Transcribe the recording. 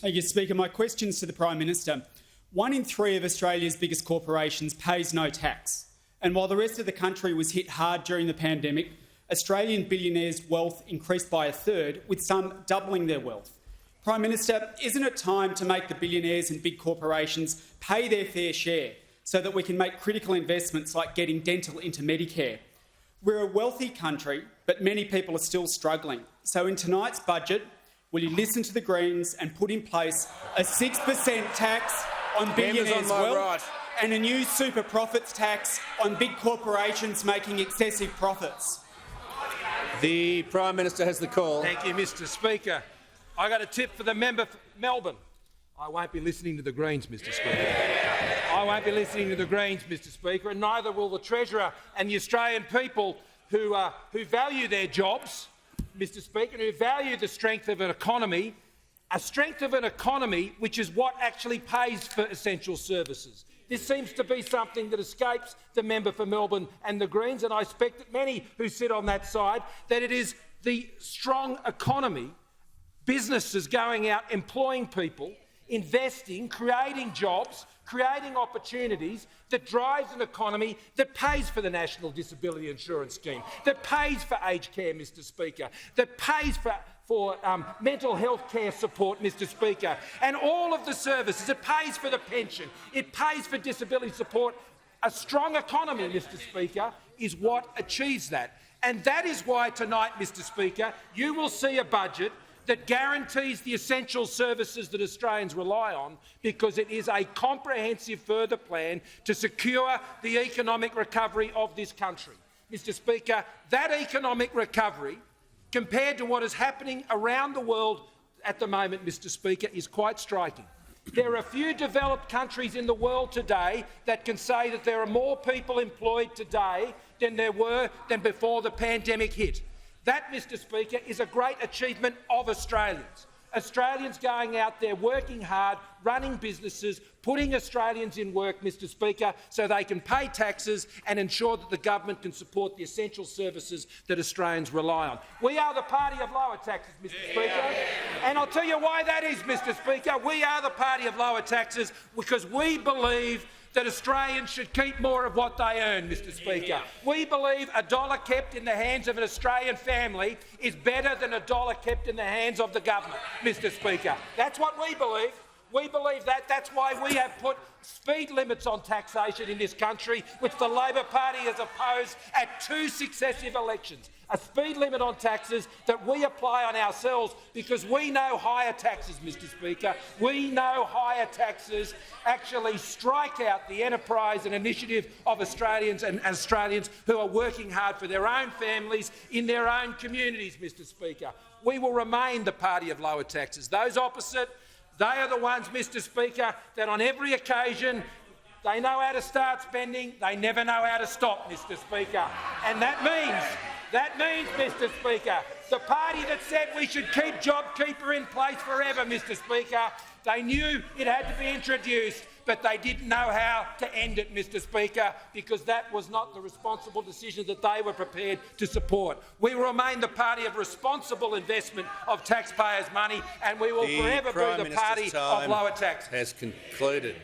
Thank you, Speaker. My question's to the Prime Minister. 1 in 3 of Australia's biggest corporations pays no tax. And while the rest of the country was hit hard during the pandemic, Australian billionaires' wealth increased by a third, with some doubling their wealth. Prime Minister, isn't it time to make the billionaires and big corporations pay their fair share so that we can make critical investments like getting dental into Medicare? We're a wealthy country, but many people are still struggling. So in tonight's budget, will you listen to the Greens and put in place a 6% tax on billionaires' wealth and a new super profits tax on big corporations making excessive profits? The Prime Minister has the call. Thank you, Mr Speaker. I got a tip for the member for Melbourne. I won't be listening to the Greens, Mr Speaker. I won't be listening to the Greens, Mr Speaker, and neither will the Treasurer and the Australian people who value their jobs, Mr Speaker, and who value the strength of an economy, a strength of an economy which is what actually pays for essential services. This seems to be something that escapes the member for Melbourne and the Greens, and I expect that many who sit on that side, that it is the strong economy, businesses going out, employing people, investing, creating jobs, creating opportunities that drives an economy that pays for the National Disability Insurance Scheme, that pays for aged care, Mr Speaker, that pays for mental health care support, Mr Speaker, and all of the services. It pays for the pension. It pays for disability support. A strong economy, Mr Speaker, is what achieves that. And that is why tonight, Mr Speaker, you will see a budget that guarantees the essential services that Australians rely on, because it is a comprehensive further plan to secure the economic recovery of this country. Mr Speaker, that economic recovery, compared to what is happening around the world at the moment, Mr Speaker, is quite striking. There are a few developed countries in the world today that can say that there are more people employed today than there were before the pandemic hit. That, Mr Speaker, is a great achievement of Australians. Australians going out there, working hard, running businesses, putting Australians in work, Mr Speaker, so they can pay taxes and ensure that the government can support the essential services that Australians rely on. We are the party of lower taxes, Mr Speaker, and I'll tell you why that is, Mr Speaker. We are the party of lower taxes because we believe that Australians should keep more of what they earn, Mr Speaker. We believe a dollar kept in the hands of an Australian family is better than a dollar kept in the hands of the government, Mr Speaker. That's what we believe. We believe that. That's why we have put speed limits on taxation in this country, which the Labor Party has opposed at 2 successive elections. A speed limit on taxes that we apply on ourselves because we know higher taxes, Mr Speaker. We know higher taxes actually strike out the enterprise and initiative of Australians and Australians who are working hard for their own families in their own communities, Mr Speaker. We will remain the party of lower taxes. Those opposite, they are the ones, Mr Speaker, that on every occasion they know how to start spending, they never know how to stop, Mr Speaker. And that means, Mr Speaker, the party that said we should keep JobKeeper in place forever, Mr Speaker, they knew it had to be introduced, but they didn't know how to end it, Mr Speaker, because that was not the responsible decision that they were prepared to support. We will remain the party of responsible investment of taxpayers' money, and we will forever be the party of lower taxes. Has concluded.